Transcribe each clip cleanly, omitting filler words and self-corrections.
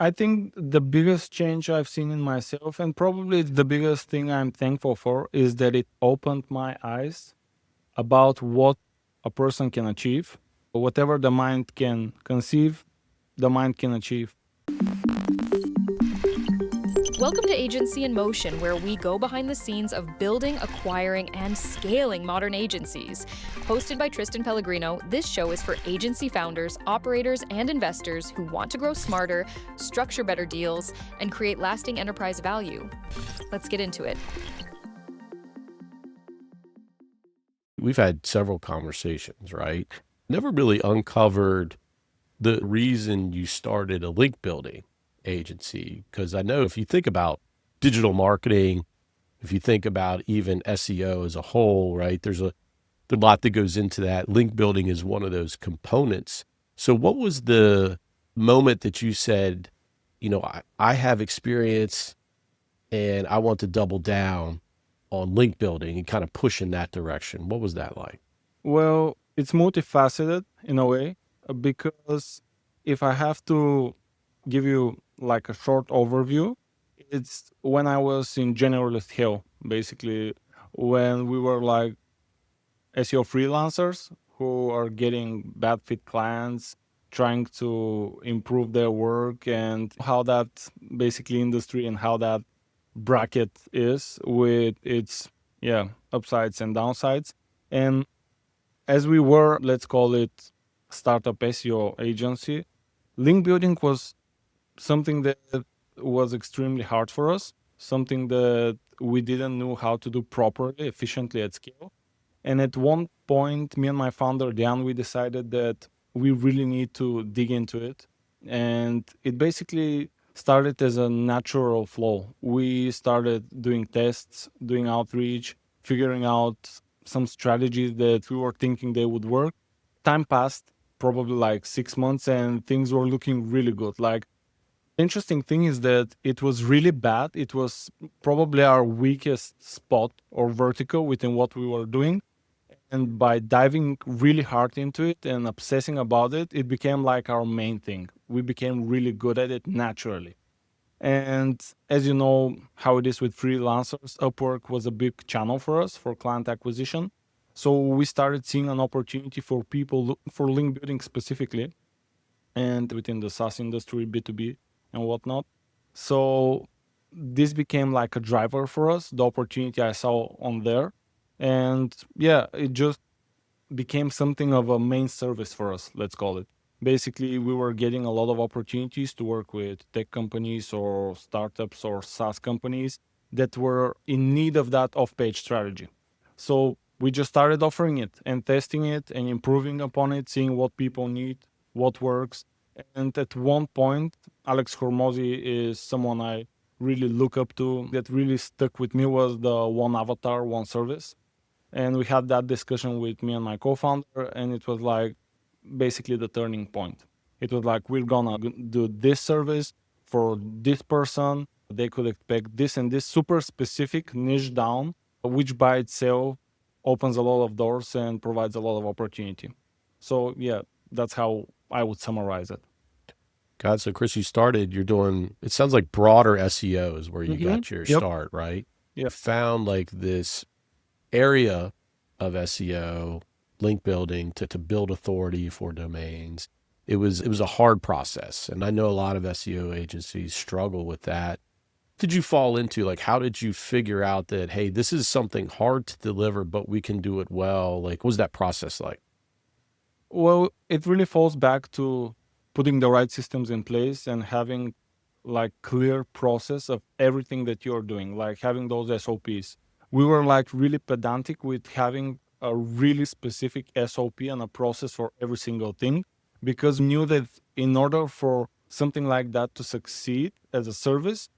I think the biggest change I've seen in myself, and probably the biggest thing I'm thankful for, is that it opened my eyes about what a person can achieve. Whatever the mind can conceive, the mind can achieve. Welcome to Agency in Motion, where we go behind the scenes of building, acquiring, and scaling modern agencies. Hosted by Tristan Pelligrino, this show is for agency founders, operators, and investors who want to grow smarter, structure better deals, and create lasting enterprise value. Let's get into it. We've had several conversations, right? Never really uncovered the reason you started a link building agency. Because I know if you think about digital marketing, if you think about even SEO as a whole, right, there's a lot that goes into that. Link building is one of those components. So what was the moment that you said, I have experience and I want to double down on link building and kind of push in that direction? What was that like? Well, it's multifaceted in a way, because if I have to give you like a short overview, it's when I was in Generalist Hill, basically, when we were like SEO freelancers who are getting bad fit clients, trying to improve their work, and how that basically industry and how that bracket is with its upsides and downsides. And as we were, let's call it, startup SEO agency, link building was something that was extremely hard for us, something that we didn't know how to do properly, efficiently at scale. And at one point, me and my founder, Deyan, we decided that we really need to dig into it. And it basically started as a natural flow. We started doing tests, doing outreach, figuring out some strategies that we were thinking they would work. Time passed, probably like 6 months, and things were looking really good. Like, interesting thing is that it was really bad. It was probably our weakest spot or vertical within what we were doing. And by diving really hard into it and obsessing about it, it became like our main thing. We became really good at it naturally. And as you know how it is with freelancers, Upwork was a big channel for us for client acquisition. So we started seeing an opportunity for people for link building specifically, and within the SaaS industry, B2B and whatnot. So this became like a driver for us, the opportunity I saw on there. And yeah, it just became something of a main service for us, let's call it. Basically, we were getting a lot of opportunities to work with tech companies or startups or SaaS companies that were in need of that off-page strategy. So we just started offering it and testing it and improving upon it, seeing what people need, what works. And at one point, Alex Hormozy is someone I really look up to. That really stuck with me was the one avatar, one service. And we had that discussion with me and my co-founder, and it was like basically the turning point. It was like, we're gonna do this service for this person. They could expect this and this super specific niche down, which by itself opens a lot of doors and provides a lot of opportunity. So yeah, that's how I would summarize it. God, so Kris, you're doing, it sounds like broader SEO is where you got your Yep. start, right? Yep. Found like this area of SEO, link building to build authority for domains. It was a hard process. And I know a lot of SEO agencies struggle with that. Did you fall into, like, how did you figure out that, hey, this is something hard to deliver, but we can do it well? Like, what was that process like? Well, it really falls back to putting the right systems in place and having like clear process of everything that you're doing, like having those SOPs. We were like really pedantic with having a really specific SOP and a process for every single thing, because we knew that in order for something like that to succeed as a service,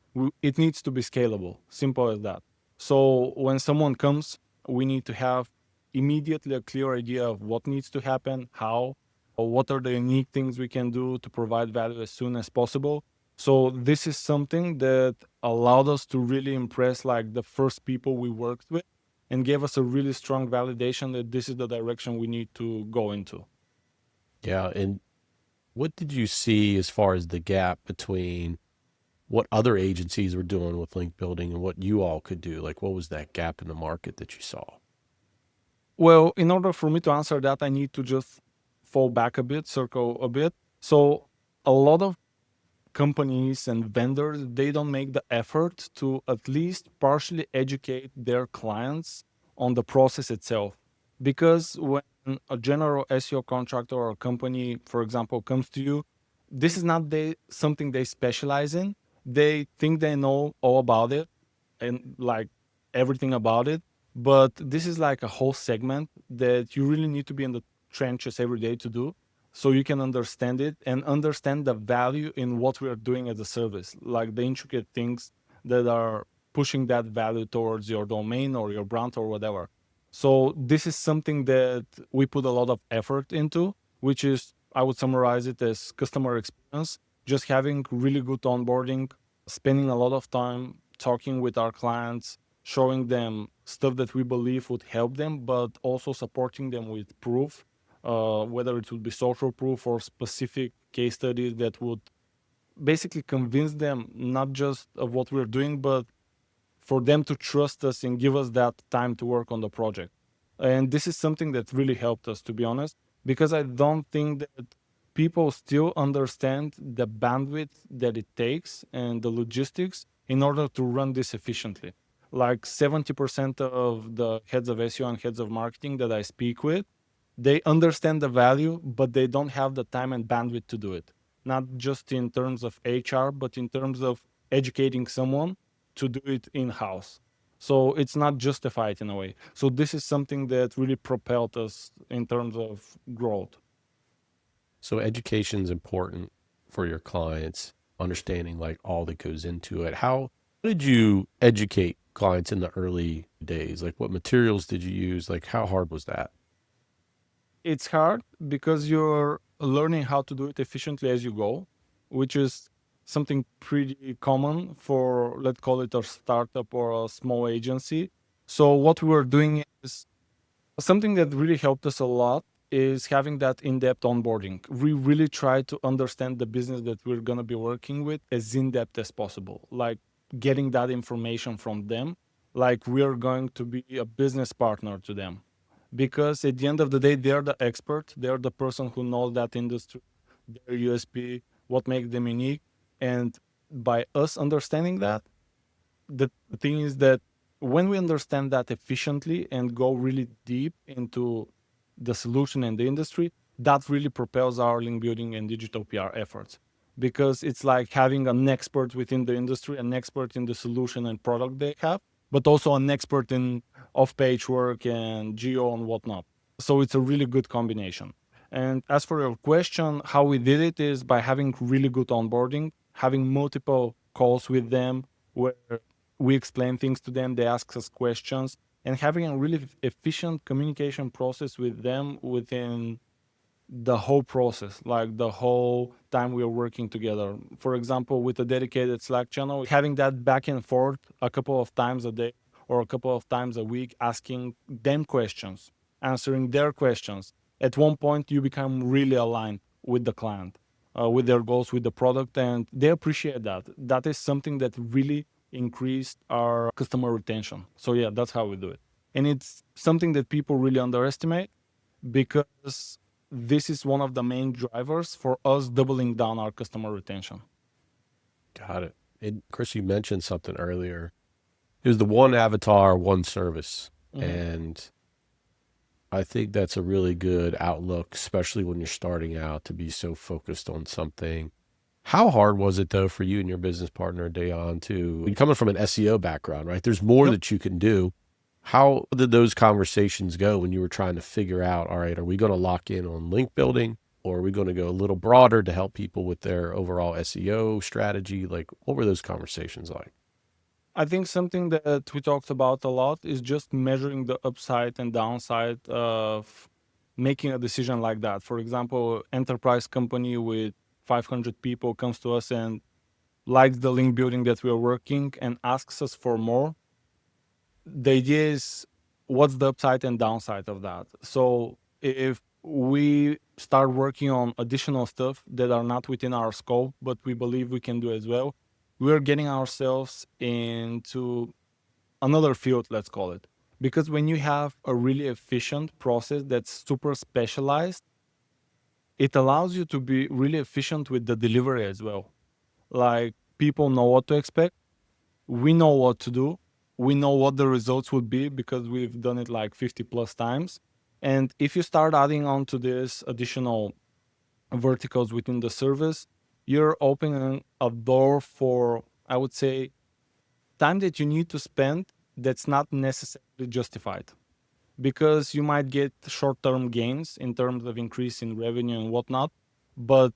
it needs to be scalable. Simple as that. So when someone comes, we need to have immediately a clear idea of what needs to happen, how, or what are the unique things we can do to provide value as soon as possible. So this is something that allowed us to really impress like the first people we worked with and gave us a really strong validation that this is the direction we need to go into. Yeah. And What did you see as far as the gap between what other agencies were doing with link building and what you all could do? Like, what was that gap in the market that you saw? Well, in order for me to answer that, I need to just fall back a bit, circle a bit. So a lot of companies and vendors, they don't make the effort to at least partially educate their clients on the process itself. Because when a general SEO contractor or company, for example, comes to you, this is not something they specialize in. They think they know all about it and like everything about it. But this is like a whole segment that you really need to be in the trenches every day to do, so you can understand it and understand the value in what we are doing as a service, like the intricate things that are pushing that value towards your domain or your brand or whatever. So this is something that we put a lot of effort into, which is, I would summarize it as customer experience, just having really good onboarding, spending a lot of time talking with our clients, showing them stuff that we believe would help them, but also supporting them with proof, whether it would be social proof or specific case studies that would basically convince them not just of what we're doing, but for them to trust us and give us that time to work on the project. And this is something that really helped us, to be honest, because I don't think that people still understand the bandwidth that it takes and the logistics in order to run this efficiently. Like 70% of the heads of SEO and heads of marketing that I speak with, they understand the value, but they don't have the time and bandwidth to do it. Not just in terms of HR, but in terms of educating someone to do it in-house. So it's not justified in a way. So this is something that really propelled us in terms of growth. So education is important for your clients, understanding like all that goes into it. How did you educate clients in the early days? Like what materials did you use? Like how hard was that? It's hard because you're learning how to do it efficiently as you go, which is something pretty common for, let's call it a startup or a small agency. So what we're doing is something that really helped us a lot is having that in-depth onboarding. We really try to understand the business that we're going to be working with as in-depth as possible, like getting that information from them, like we're going to be a business partner to them. Because at the end of the day, they're the expert, they're the person who knows that industry, their USP, what makes them unique. And by us understanding that, the thing is that when we understand that efficiently and go really deep into the solution and the industry, that really propels our link building and digital PR efforts. Because it's like having an expert within the industry, an expert in the solution and product they have, but also an expert in off-page work and geo and whatnot. So it's a really good combination. And as for your question, how we did it is by having really good onboarding, having multiple calls with them where we explain things to them, they ask us questions, and having a really efficient communication process with them within the whole process, like the whole time we are working together. For example, with a dedicated Slack channel, having that back and forth a couple of times a day or a couple of times a week, asking them questions, answering their questions. At one point, you become really aligned with the client, with their goals, with the product, and they appreciate that. That is something that really increased our customer retention. So yeah, that's how we do it. And it's something that people really underestimate because this is one of the main drivers for us doubling down our customer retention. Got it. And Kris, you mentioned something earlier. It was the one avatar, one service. Mhm. And I think that's a really good outlook, especially when you're starting out, to be so focused on something. How hard was it though for you and your business partner, Deyan, to coming from an SEO background, right? There's more Yep. that you can do. How did those conversations go when you were trying to figure out, all right, are we going to lock in on link building or are we going to go a little broader to help people with their overall SEO strategy? Like, what were those conversations like? I think something that we talked about a lot is just measuring the upside and downside of making a decision like that. For example, enterprise company with 500 people comes to us and likes the link building that we are working and asks us for more. The idea is what's the upside and downside of that. So if we start working on additional stuff that are not within our scope, but we believe we can do as well. We're getting ourselves into another field, let's call it. Because when you have a really efficient process that's super specialized, it allows you to be really efficient with the delivery as well. Like people know what to expect, we know what to do, we know what the results would be because we've done it like 50 plus times. And if you start adding on to this additional verticals within the service, you're opening a door for, I would say, time that you need to spend that's not necessarily justified, because you might get short-term gains in terms of increase in revenue and whatnot, but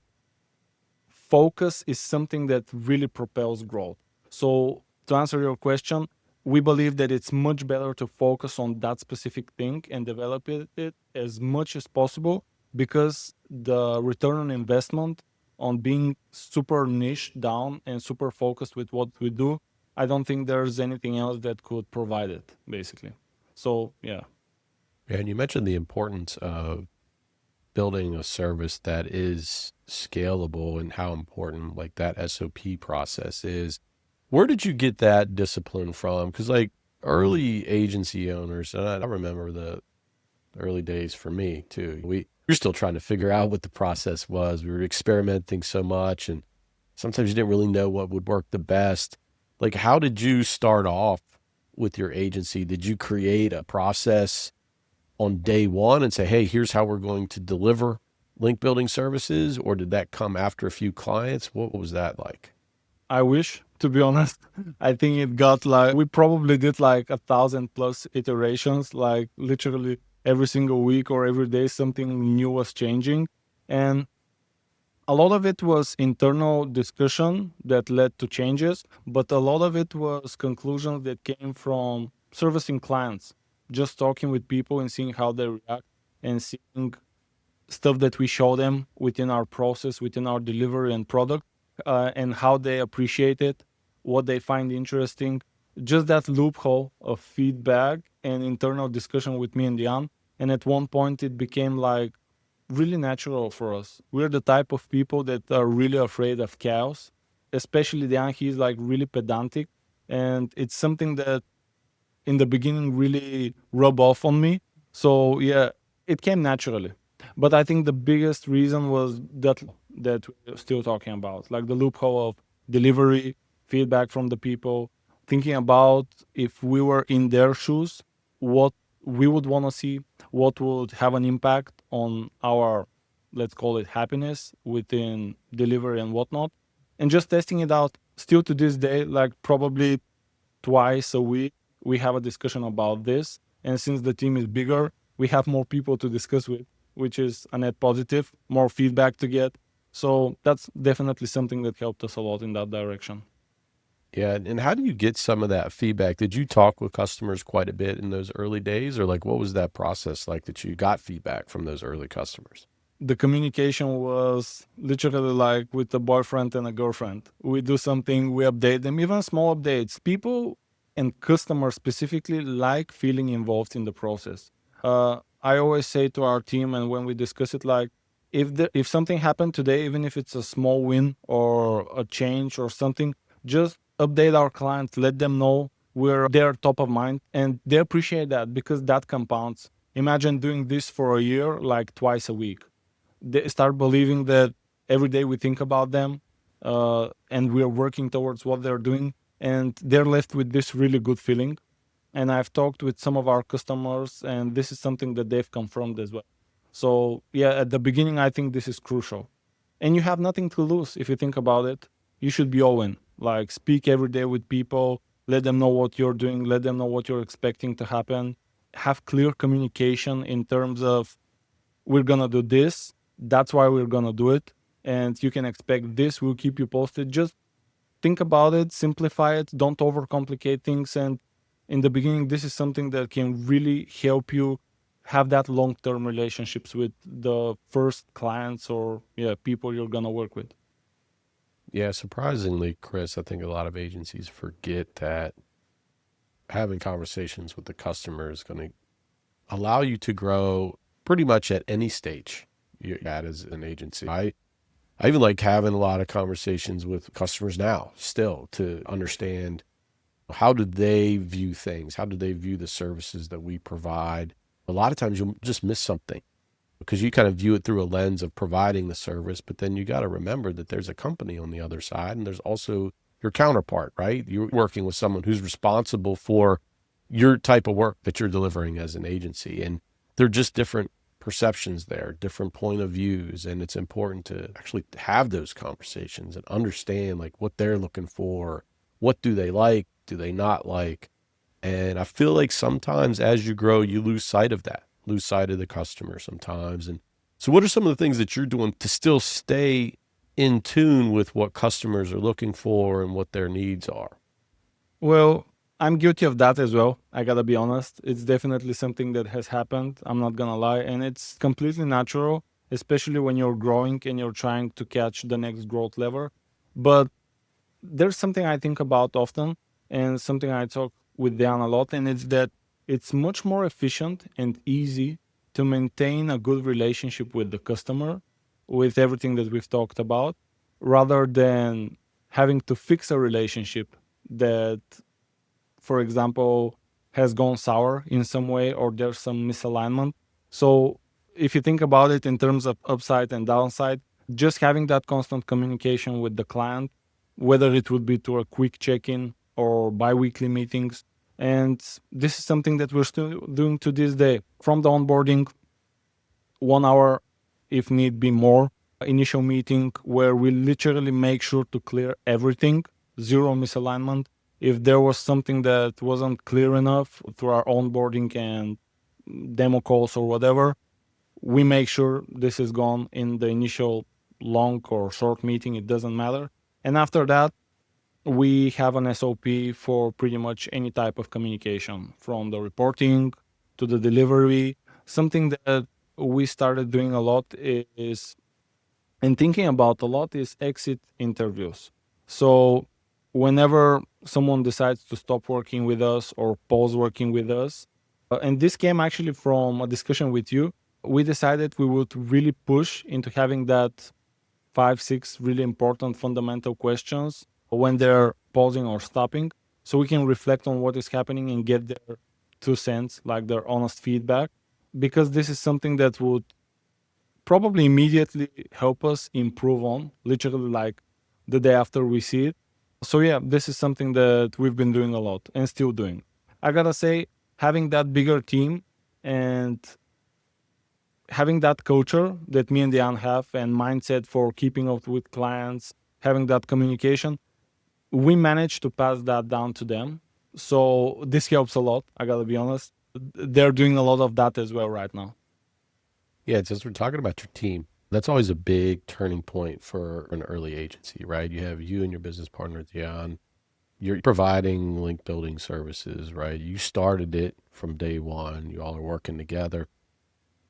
focus is something that really propels growth. So to answer your question, we believe that it's much better to focus on that specific thing and develop it as much as possible, because the return on investment on being super niche down and super focused with what we do, I don't think there's anything else that could provide it, basically. So yeah. And you mentioned the importance of building a service that is scalable and how important like that SOP process is. Where did you get that discipline from? Because like early agency owners, and I remember the early days for me too. We're still trying to figure out what the process was. We were experimenting so much, and sometimes you didn't really know what would work the best. Like, how did you start off with your agency? Did you create a process on day one and say, hey, here's how we're going to deliver link building services? Or did that come after a few clients? What was that like? I wish, to be honest. I think it got like, we probably did like 1,000 plus iterations, like literally every single week or every day something new was changing. And a lot of it was internal discussion that led to changes, but a lot of it was conclusions that came from servicing clients, just talking with people and seeing how they react and seeing stuff that we show them within our process, within our delivery and product, and how they appreciate it, what they find interesting. Just that loophole of feedback and internal discussion with me and Deyan. And at one point, it became like really natural for us. We're the type of people that are really afraid of chaos, especially Deyan. He's like really pedantic, and it's something that in the beginning really rub off on me. So yeah, it came naturally. But I think the biggest reason was that we're still talking about, like the loophole of delivery, feedback from the people, thinking about if we were in their shoes, what we would want to see, what would have an impact on our, let's call it, happiness within delivery and whatnot, and just testing it out. Still to this day, like probably twice a week, we have a discussion about this. And since the team is bigger, we have more people to discuss with, which is a net positive, more feedback to get. So that's definitely something that helped us a lot in that direction. Yeah. And how do you get some of that feedback? Did you talk with customers quite a bit in those early days? Or like, what was that process like that you got feedback from those early customers? The communication was literally like with a boyfriend and a girlfriend. We do something, we update them, even small updates. People and customers specifically like feeling involved in the process. I always say to our team, and when we discuss it, like if something happened today, even if it's a small win or a change or something, just update our clients, let them know we're their top of mind, and they appreciate that because that compounds. Imagine doing this for a year, like twice a week. They start believing that every day we think about them, and we're working towards what they're doing, and they're left with this really good feeling. And I've talked with some of our customers, and this is something that they've confirmed as well. So yeah, at the beginning, I think this is crucial, and you have nothing to lose if you think about it. You should be all in. Like speak every day with people, let them know what you're doing, let them know what you're expecting to happen. Have clear communication in terms of we're gonna do this, that's why we're gonna do it, and you can expect this, we'll keep you posted. Just think about it, simplify it, don't overcomplicate things. And in the beginning, this is something that can really help you have that long-term relationships with the first clients or yeah, people you're gonna work with. Yeah. Surprisingly, Kris, I think a lot of agencies forget that having conversations with the customer is going to allow you to grow pretty much at any stage you're at as an agency. I even like having a lot of conversations with customers now still to understand how do they view things? How do they view the services that we provide? A lot of times you'll just miss something because you kind of view it through a lens of providing the service, but then you got to remember that there's a company on the other side and there's also your counterpart, right? You're working with someone who's responsible for your type of work that you're delivering as an agency. And they're just different perceptions there, different point of views. And it's important to actually have those conversations and understand like what they're looking for. What do they like? Do they not like? And I feel like sometimes as you grow, you lose sight of that, lose sight of the customer sometimes. And so what are some of the things that you're doing to still stay in tune with what customers are looking for and what their needs are? Well, I'm guilty of that as well. I gotta be honest. It's definitely something that has happened. I'm not gonna lie. And it's completely natural, especially when you're growing and you're trying to catch the next growth lever. But there's something I think about often and something I talk with Deyan a lot, and it's that it's much more efficient and easy to maintain a good relationship with the customer with everything that we've talked about rather than having to fix a relationship that, for example, has gone sour in some way or there's some misalignment. So if you think about it in terms of upside and downside, just having that constant communication with the client, whether it would be to a quick check-in or bi-weekly meetings. And this is something that we're still doing to this day. From the onboarding, 1 hour, if need be more, initial meeting where we literally make sure to clear everything, zero misalignment. If there was something that wasn't clear enough through our onboarding and demo calls or whatever, we make sure this is gone in the initial long or short meeting, it doesn't matter. And after that, we have an SOP for pretty much any type of communication, from the reporting to the delivery. Something that we started doing a lot is, and thinking about a lot, is exit interviews. So whenever someone decides to stop working with us or pause working with us, and this came actually from a discussion with you, we decided we would really push into having that 5, 6 really important fundamental questions when they're pausing or stopping, so we can reflect on what is happening and get their 2 cents, like their honest feedback, because this is something that would probably immediately help us improve on, literally like the day after we see it. So yeah, this is something that we've been doing a lot and still doing. I gotta say, having that bigger team and having that culture that me and Deyan have and mindset for keeping up with clients, having that communication, we managed to pass that down to them. So this helps a lot. I gotta be honest. They're doing a lot of that as well right now. Yeah, since we're talking about your team, that's always a big turning point for an early agency, right? You have you and your business partner, Deyan. You're providing link building services, right? You started it from day one. You all are working together.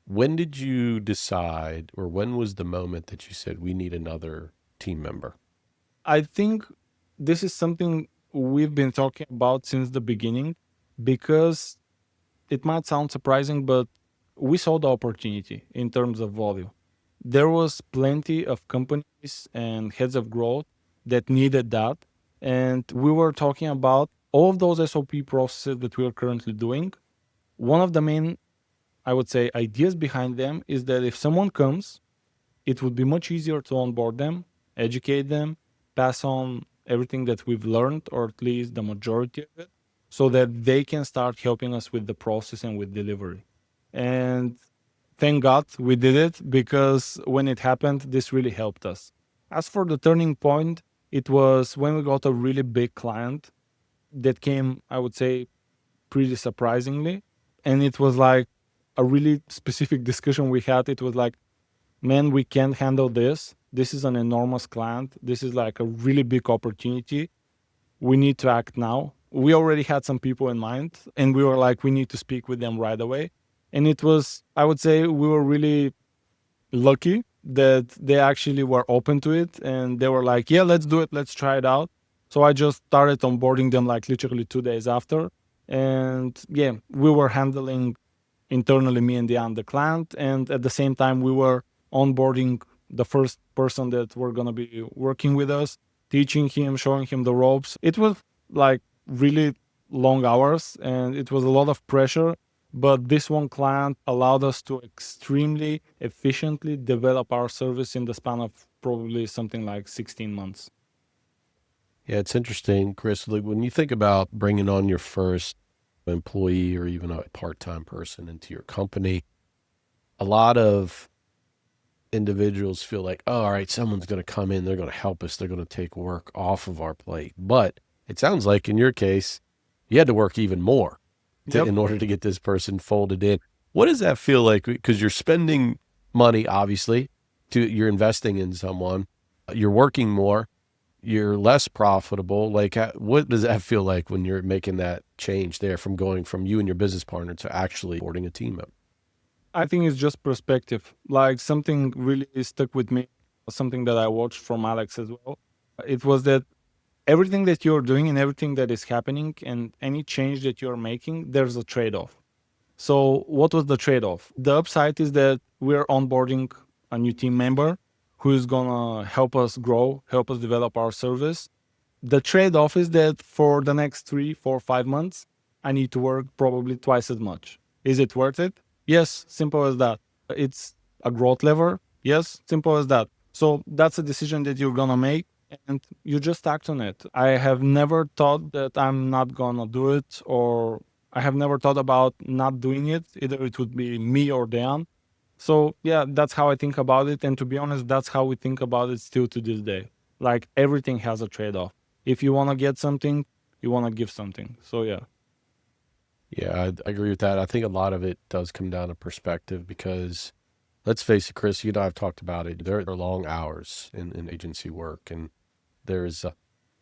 When did you decide, or when was the moment that you said, we need another team member? I think this is something we've been talking about since the beginning, because it might sound surprising, but we saw the opportunity in terms of volume. There was plenty of companies and heads of growth that needed that. And we were talking about all of those SOP processes that we are currently doing. One of the main, I would say, ideas behind them is that if someone comes, it would be much easier to onboard them, educate them, pass on everything that we've learned, or at least the majority of it, so that they can start helping us with the process and with delivery. And thank God we did it, because when it happened, this really helped us. As for the turning point, it was when we got a really big client that came, I would say, pretty surprisingly. And it was like a really specific discussion we had. It was like, man, we can't handle this. This is an enormous client. This is like a really big opportunity. We need to act now. We already had some people in mind, and we were like, we need to speak with them right away. And it was, I would say, we were really lucky that they actually were open to it, and they were like, yeah, let's do it. Let's try it out. So I just started onboarding them like literally 2 days after. And yeah, we were handling internally, me and Deyan, the client, and at the same time we were onboarding the first person that were going to be working with us, teaching him, showing him the ropes. It was like really long hours and it was a lot of pressure, but this one client allowed us to extremely efficiently develop our service in the span of probably something like 16 months. Yeah, it's interesting, Kris. Like when you think about bringing on your first employee or even a part-time person into your company, a lot of individuals feel like, oh, all right, someone's going to come in, they're going to help us, they're going to take work off of our plate. But it sounds like in your case, you had to work even more Yep. in order to get this person folded in. What does that feel like? Because you're spending money, obviously, you're investing in someone, you're working more, you're less profitable. Like, what does that feel like when you're making that change there from going from you and your business partner to actually boarding a team member? I think it's just perspective. Like something really stuck with me, something that I watched from Alex as well. It was that everything that you're doing and everything that is happening and any change that you're making, there's a trade off. So, what was the trade off? The upside is that we're onboarding a new team member who is gonna help us grow, help us develop our service. The trade off is that for the next 3, 4, 5 months, I need to work probably twice as much. Is it worth it? Yes, simple as that. It's a growth lever. Yes, simple as that. So that's a decision that you're gonna make and you just act on it. I have never thought that I'm not gonna do it, or I have never thought about not doing it. Either it would be me or Dan. So yeah, that's how I think about it. And to be honest, that's how we think about it still to this day. Like everything has a trade-off. If you want to get something, you want to give something. So yeah. Yeah, I agree with that. I think a lot of it does come down to perspective because let's face it, Kris, you and I have talked about it. There are long hours in agency work, and there's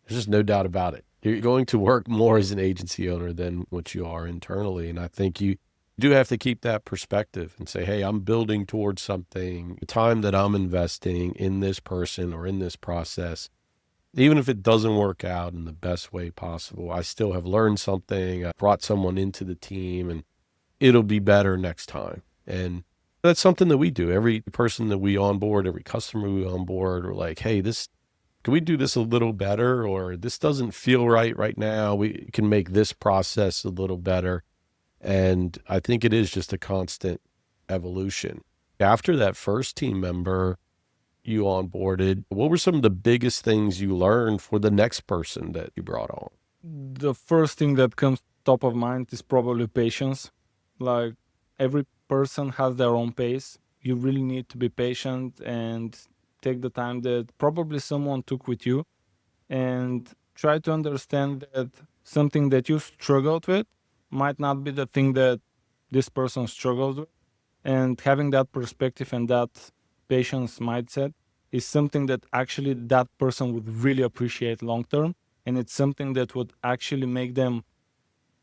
just no doubt about it. You're going to work more as an agency owner than what you are internally. And I think you do have to keep that perspective and say, hey, I'm building towards something. The time that I'm investing in this person or in this process, even if it doesn't work out in the best way possible, I still have learned something. I brought someone into the team and it'll be better next time. And that's something that we do. Every person that we onboard, every customer we onboard, we're like, hey, can we do this a little better? Or this doesn't feel right now. We can make this process a little better. And I think it is just a constant evolution. After that first team member you onboarded, what were some of the biggest things you learned for the next person that you brought on? The first thing that comes top of mind is probably patience. Like every person has their own pace. You really need to be patient and take the time that probably someone took with you and try to understand that something that you struggled with might not be the thing that this person struggles with. And having that perspective and that patience mindset is something that actually that person would really appreciate long term. And it's something that would actually make them,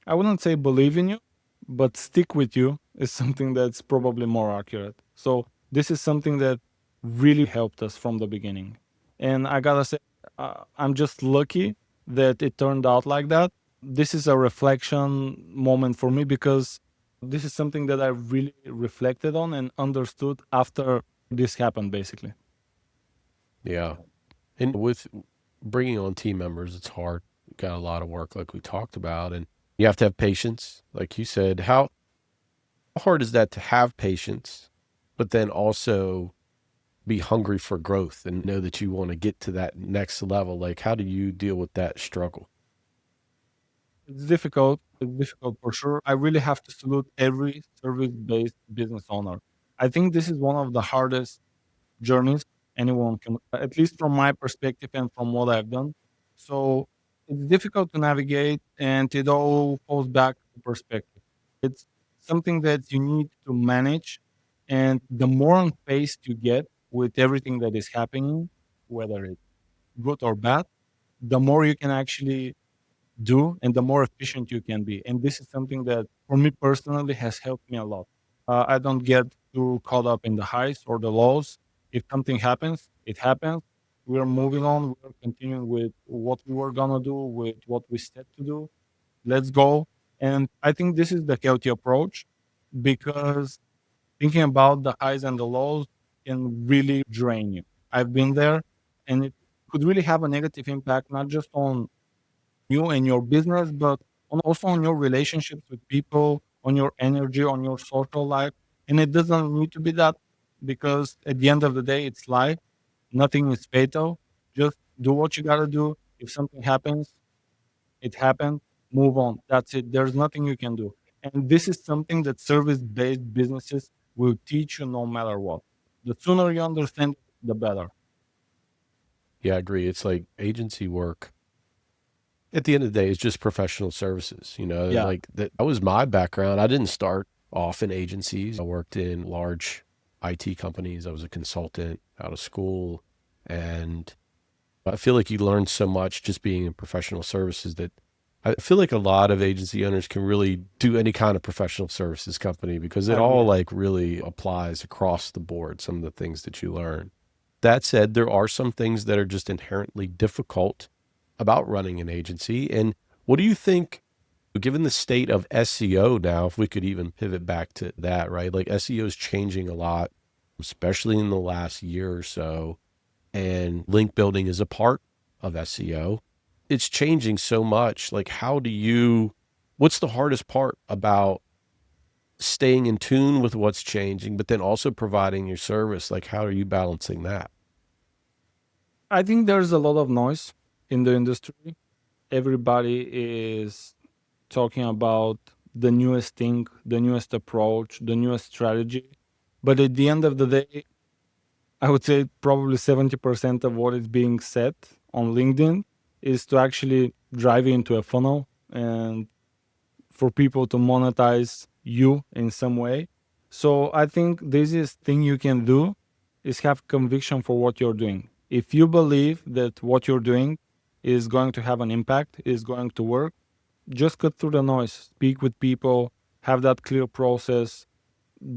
I wouldn't say believe in you, but stick with you is something that's probably more accurate. So this is something that really helped us from the beginning. And I gotta say, I'm just lucky that it turned out like that. This is a reflection moment for me because this is something that I really reflected on and understood after this happened, basically. Yeah. And with bringing on team members, it's hard. You've got a lot of work like we talked about, and you have to have patience. Like you said, how hard is that to have patience, but then also be hungry for growth and know that you want to get to that next level? Like, how do you deal with that struggle? It's difficult. It's difficult for sure. I really have to salute every service-based business owner. I think this is one of the hardest journeys anyone can, at least from my perspective and from what I've done. So it's difficult to navigate, and it all falls back to perspective. It's something that you need to manage, and the more on pace you get with everything that is happening, whether it's good or bad, the more you can actually do and the more efficient you can be. And this is something that for me personally has helped me a lot. I don't get too caught up in the highs or the lows. If something happens, it happens. We're moving on. We're continuing with what we were gonna do, with what we set to do. Let's go. And I think this is the healthy approach. because thinking about the highs and the lows can really drain you. I've been there, and it could really have a negative impact, not just on you and your business, but also on your relationships with people, on your energy, on your social life. And it doesn't need to be that, because at the end of the day, it's life. Nothing is fatal. Just do what you got to do. If something happens, it happened. Move on. That's it. There's nothing you can do. And this is something that service based businesses will teach you no matter what. The sooner you understand, the better. Yeah, I agree. It's like agency work at the end of the day is just professional services, and Yeah. like that was my background. I didn't start off in agencies. I worked in large IT companies. I was a consultant out of school, and I feel like you learn so much just being in professional services that I feel like a lot of agency owners can really do any kind of professional services company because it I all agree. like really applies across the board, some of the things that you learn. That said, there are some things that are just inherently difficult about running an agency. And what do you think, given the state of SEO now, if we could even pivot back to that, right? Like SEO is changing a lot, especially in the last year or so, and link building is a part of SEO. It's changing so much. Like, what's the hardest part about staying in tune with what's changing, but then also providing your service? Like, how are you balancing that? I think there's a lot of noise in the industry. Everybody is talking about the newest thing, the newest approach, the newest strategy. But at the end of the day, I would say probably 70% of what is being said on LinkedIn is to actually drive you into a funnel and for people to monetize you in some way. So I think the easiest thing you can do is have conviction for what you're doing. If you believe that what you're doing is going to have an impact, is going to work, just cut through the noise, speak with people, have that clear process.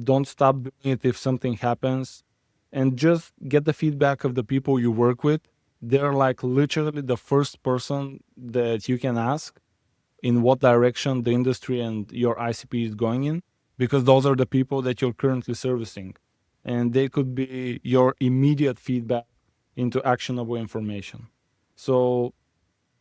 Don't stop doing it if something happens, and just get the feedback of the people you work with. They're like literally the first person that you can ask in what direction the industry and your ICP is going in, because those are the people that you're currently servicing. And they could be your immediate feedback into actionable information. So,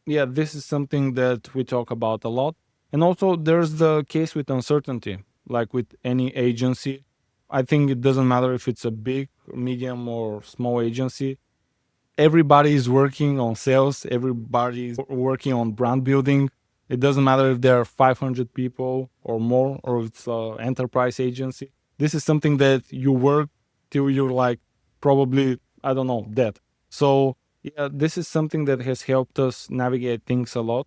yeah, this is something that we talk about a lot. And also, there's the case with uncertainty, like with any agency. I think it doesn't matter if it's a big, medium, or small agency. Everybody is working on sales, everybody is working on brand building. It doesn't matter if there are 500 people or more, or if it's an enterprise agency. This is something that you work till you're like probably, I don't know, dead. So, yeah, this is something that has helped us navigate things a lot.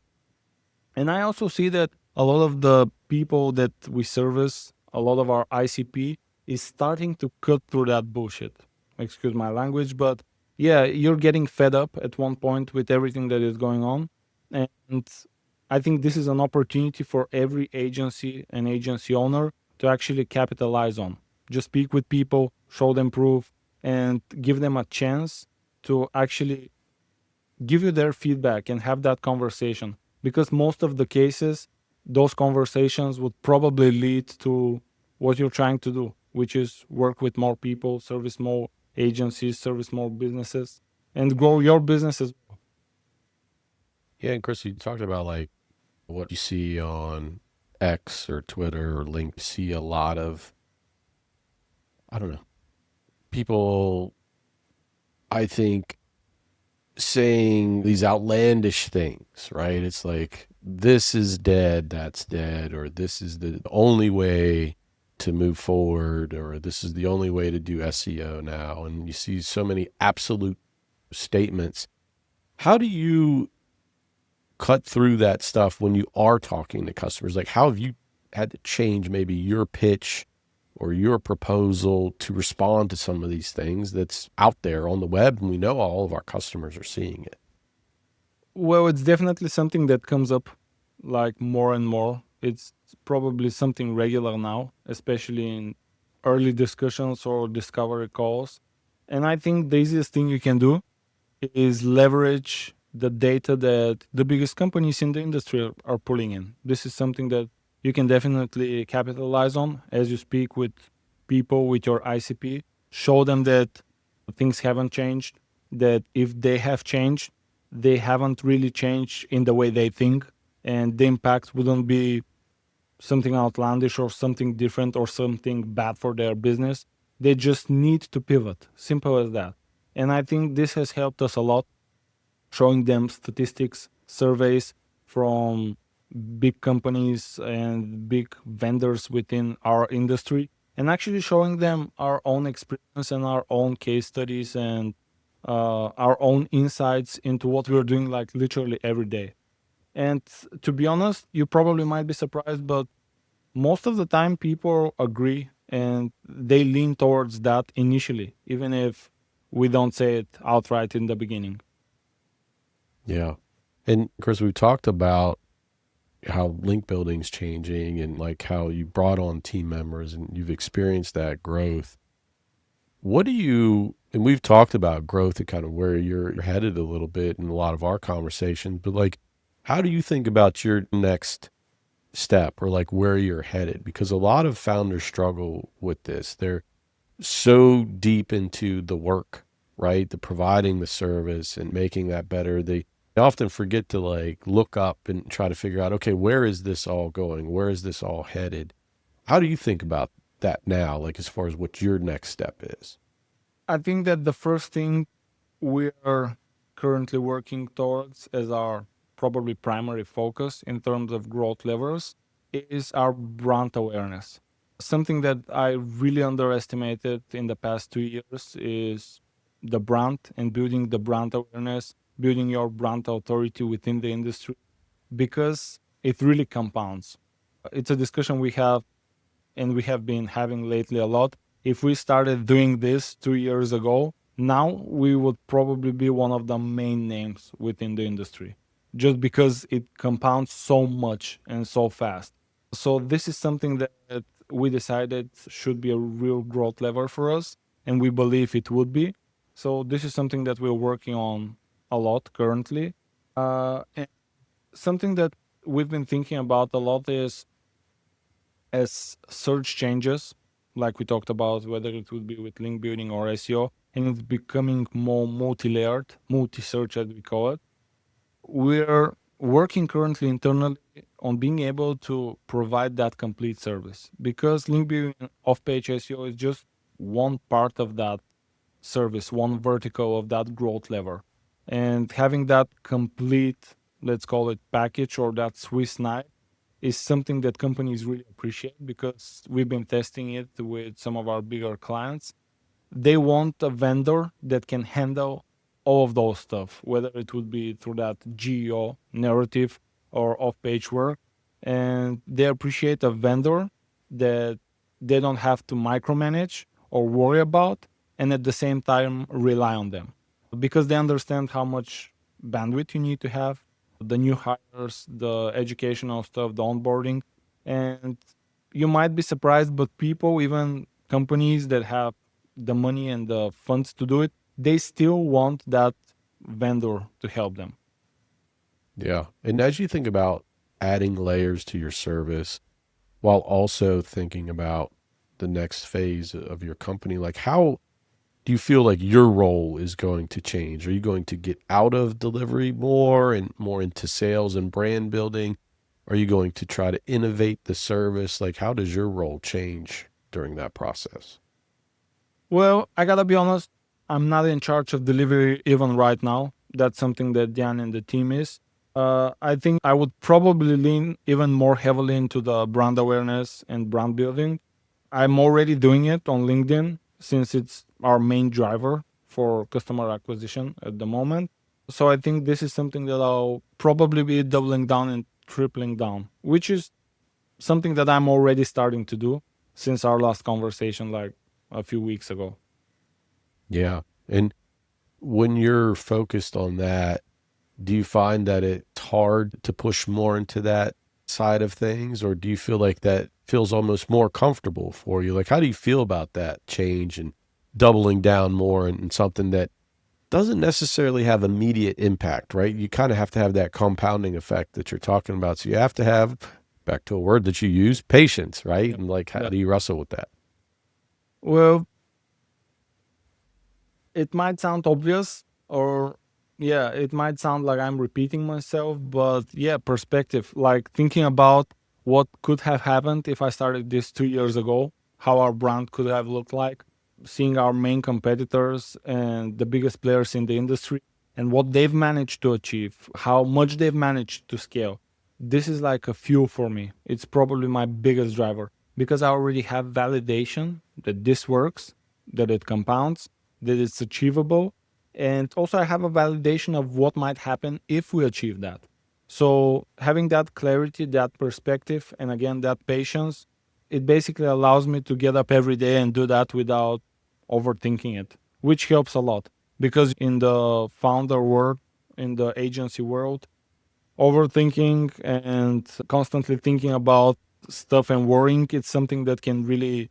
And I also see that a lot of the people that we service, a lot of our ICP is starting to cut through that bullshit. Excuse my language, but yeah, you're getting fed up at one point with everything that is going on. And I think this is an opportunity for every agency and agency owner to actually capitalize on. Just speak with people, show them proof, and give them a chance to actually give you their feedback and have that conversation, because most of the cases those conversations would probably lead to what you're trying to do, which is work with more people, service more agencies, service more businesses, and grow your business as well. Yeah, and Chris, you talked about like what you see on X or Twitter or Link. You see a lot of, I don't know, people, I think, saying these outlandish things, right? It's like, this is dead, that's dead, or this is the only way to move forward, or this is the only way to do SEO now. And you see so many absolute statements. How do you cut through that stuff when you are talking to customers? Like, how have you had to change maybe your pitch or your proposal to respond to some of these things that's out there on the web, and we know all of our customers are seeing it? Well, it's definitely something that comes up like more and more. It's probably something regular now, especially in early discussions or discovery calls. And I think the easiest thing you can do is leverage the data that the biggest companies in the industry are pulling in. This is something that you can definitely capitalize on as you speak with people with your ICP. Show them that things haven't changed, that if they have changed, they haven't really changed in the way they think, and the impact wouldn't be something outlandish or something different or something bad for their business. They just need to pivot. Simple as that. And I think this has helped us a lot, showing them statistics, surveys from big companies and big vendors within our industry, and actually showing them our own experience and our own case studies and our own insights into what we're doing like literally every day. And to be honest, you probably might be surprised, but most of the time people agree and they lean towards that initially, even if we don't say it outright in the beginning. Yeah. And Kris, we talked about how link building's changing and like how you brought on team members and you've experienced that growth. What do you, and we've talked about growth and kind of where you're headed a little bit in a lot of our conversations, but like, how do you think about your next step or like where you're headed? Because a lot of founders struggle with this. They're so deep into the work, right? The providing the service and making that better. They often forget to like look up and try to figure out, okay, where is this all going? Where is this all headed? How do you think about that now, like as far as what your next step is? I think that the first thing we are currently working towards as our probably primary focus in terms of growth levers is our brand awareness. Something that I really underestimated in the past 2 years is the brand and building the brand awareness, building your brand authority within the industry, because it really compounds. It's a discussion we have and we have been having lately a lot. If we started doing this 2 years ago, now we would probably be one of the main names within the industry just because it compounds so much and so fast. So, this is something that we decided should be a real growth lever for us, and we believe it would be. So, this is something that we're working on a lot currently. And something that we've been thinking about a lot is as search changes, like we talked about, whether it would be with link building or SEO, and it's becoming more multi-layered, multi-search as we call it, we're working currently internally on being able to provide that complete service, because link building off-page SEO is just one part of that service, one vertical of that growth lever. And having that complete, let's call it package or that Swiss knife, is something that companies really appreciate, because we've been testing it with some of our bigger clients. They want a vendor that can handle all of those stuff, whether it would be through that GEO narrative or off-page work. And they appreciate a vendor that they don't have to micromanage or worry about, and at the same time rely on them, because they understand how much bandwidth you need to have, the new hires, the educational stuff, the onboarding. And you might be surprised, but people, even companies that have the money and the funds to do it, they still want that vendor to help them. Yeah. And as you think about adding layers to your service while also thinking about the next phase of your company, like how do you feel like your role is going to change? Are you going to get out of delivery more and more into sales and brand building? Are you going to try to innovate the service? Like, how does your role change during that process? Well, I gotta be honest, I'm not in charge of delivery even right now. That's something that Deyan and the team is. I think I would probably lean even more heavily into the brand awareness and brand building. I'm already doing it on LinkedIn since it's our main driver for customer acquisition at the moment. So I think this is something that I'll probably be doubling down and tripling down, which is something that I'm already starting to do since our last conversation, like a few weeks ago. Yeah. And when you're focused on that, do you find that it's hard to push more into that side of things, or do you feel like that feels almost more comfortable for you? Like, how do you feel about that change and doubling down more in something that doesn't necessarily have immediate impact, right? You kind of have to have that compounding effect that you're talking about. So you have to have back to a word that you use, patience, right? Yep. And like, how Yep. do you wrestle with that? Well, it might sound obvious, or yeah, it might sound like I'm repeating myself, but yeah, perspective, like thinking about what could have happened if I started this 2 years ago, how our brand could have looked like, seeing our main competitors and the biggest players in the industry and what they've managed to achieve, how much they've managed to scale. This is like a fuel for me. It's probably my biggest driver because I already have validation that this works, that it compounds, that it's achievable, and also I have a validation of what might happen if we achieve that. So having that clarity, that perspective, and again that patience, it basically allows me to get up every day and do that without overthinking it, which helps a lot because in the founder world, in the agency world, overthinking and constantly thinking about stuff and worrying, it's something that can really,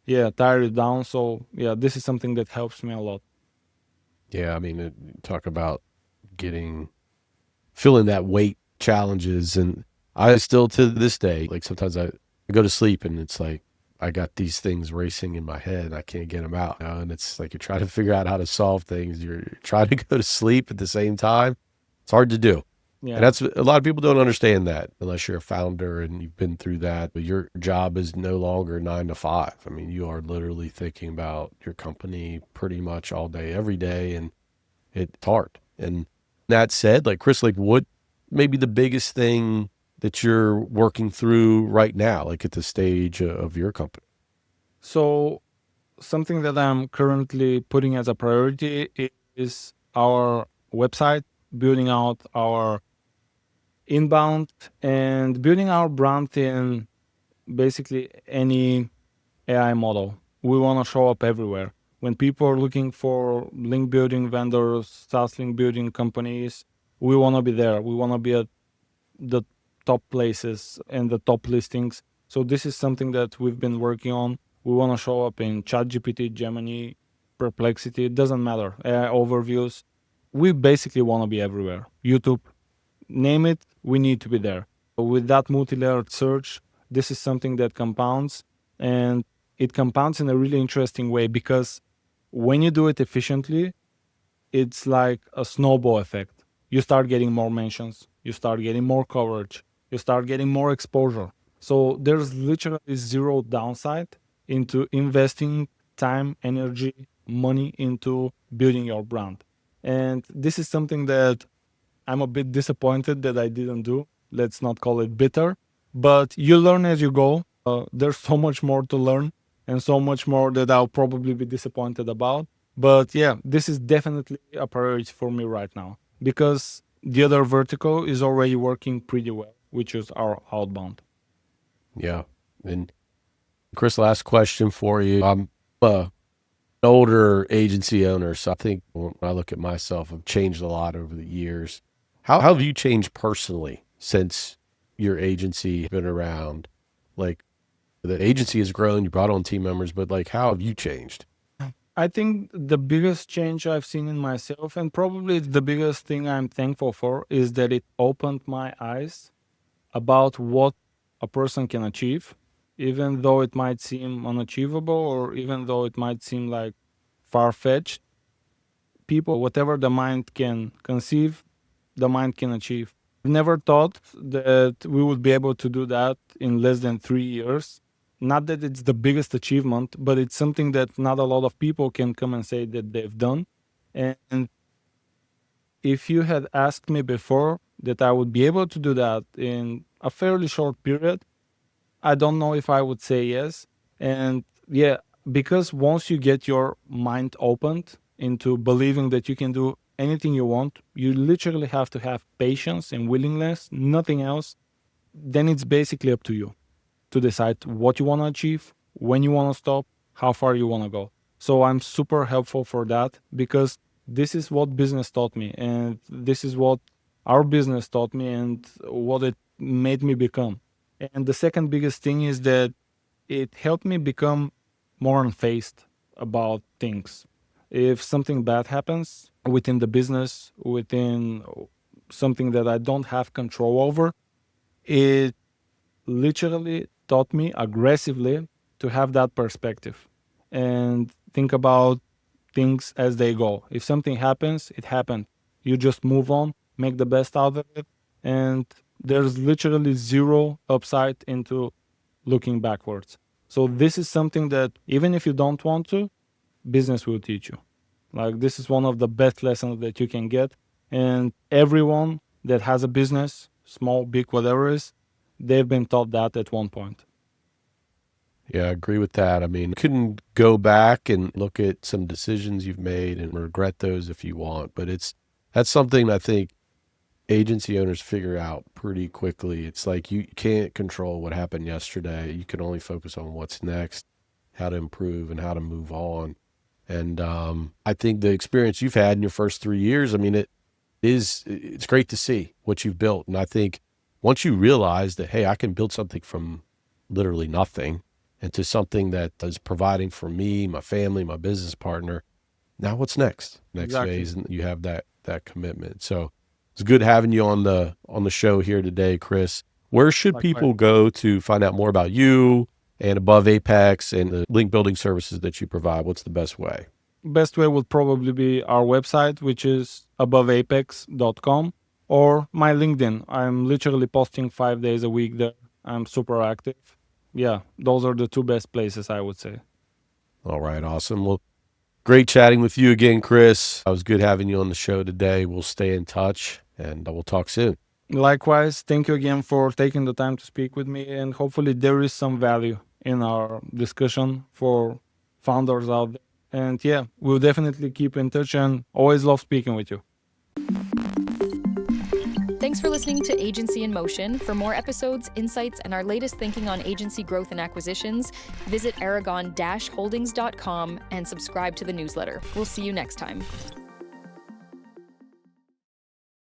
yeah, tire you down. So yeah, this is something that helps me a lot. Yeah, I mean, talk about feeling that weight challenges. And I still to this day, like sometimes I go to sleep and it's like, I got these things racing in my head. I can't get them out. And it's like you're trying to figure out how to solve things. You're trying to go to sleep at the same time. It's hard to do. And Yeah. that's a lot of people don't understand that unless you're a founder and you've been through that. But your job is no longer 9 to 5. I mean, you are literally thinking about your company pretty much all day, every day. And it's hard. And that said, like Kris, like what maybe the biggest thing that you're working through right now, like at the stage of your company? So something that I'm currently putting as a priority is our website, building out our inbound and building our brand in basically any AI model. We want to show up everywhere. When people are looking for link building vendors, SaaS link building companies, we want to be there. We want to be at the top places and the top listings. So this is something that we've been working on. We want to show up in ChatGPT, Gemini, Perplexity. It doesn't matter. AI overviews. We basically want to be everywhere. YouTube, name it, we need to be there. With that multi-layered search, this is something that compounds, and it compounds in a really interesting way because when you do it efficiently, it's like a snowball effect. You start getting more mentions, you start getting more coverage, you start getting more exposure. So there's literally zero downside into investing time, energy, money into building your brand. And this is something that I'm a bit disappointed that I didn't do. Let's not call it bitter, but you learn as you go. There's so much more to learn and so much more that I'll probably be disappointed about. But yeah, this is definitely a priority for me right now because the other vertical is already working pretty well, which is our outbound. Yeah. And Kris, last question for you. I'm a older agency owner, so I think when I look at myself, I've changed a lot over the years. How have you changed personally since your agency has been around? Like the agency has grown, you brought on team members, but like how have you changed? I think the biggest change I've seen in myself, and probably the biggest thing I'm thankful for, is that it opened my eyes about what a person can achieve, even though it might seem unachievable or even though it might seem like far fetched. People, whatever the mind can conceive, the mind can achieve. Never thought that we would be able to do that in less than 3 years. Not that it's the biggest achievement, but it's something that not a lot of people can come and say that they've done. And if you had asked me before that I would be able to do that in a fairly short period, I don't know if I would say yes. And yeah, because once you get your mind opened into believing that you can do anything you want, you literally have to have patience and willingness, nothing else. Then it's basically up to you to decide what you want to achieve, when you want to stop, how far you want to go. So I'm super helpful for that because this is what business taught me, and this is what our business taught me, and what it made me become. And the second biggest thing is that it helped me become more unfazed about things. If something bad happens within the business, within something that I don't have control over, it literally taught me aggressively to have that perspective and think about things as they go. If something happens, it happened. You just move on, make the best out of it, and there's literally zero upside into looking backwards. So this is something that even if you don't want to, business will teach you. Like, this is one of the best lessons that you can get. And everyone that has a business, small, big, whatever it is, they've been taught that at one point. Yeah, I agree with that. I mean, you can go back and look at some decisions you've made and regret those if you want, but that's something I think agency owners figure out pretty quickly. It's like you can't control what happened yesterday. You can only focus on what's next, how to improve and how to move on. And I think the experience you've had in your first 3 years, I mean, it's great to see what you've built. And I think once you realize that, hey, I can build something from literally nothing into something that is providing for me, my family, my business partner, now what's next? Next Exactly. phase, and you have that commitment. So it's good having you on the show here today, Kris. Where should Likewise. people go to find out more about you and Above Apex and the link building services that you provide? What's the best way? Best way would probably be our website, which is aboveapex.com, or my LinkedIn. I'm literally posting 5 days a week there. I'm super active. Yeah, those are the two best places, I would say. All right, awesome. Well, great chatting with you again, Kris. It was good having you on the show today. We'll stay in touch and we'll talk soon. Likewise, thank you again for taking the time to speak with me, and hopefully there is some value in our discussion for founders out there. And yeah, we'll definitely keep in touch, and always love speaking with you. Thanks for listening to Agency in Motion. For more episodes, insights, and our latest thinking on agency growth and acquisitions, visit aragon-holdings.com and subscribe to the newsletter. We'll see you next time.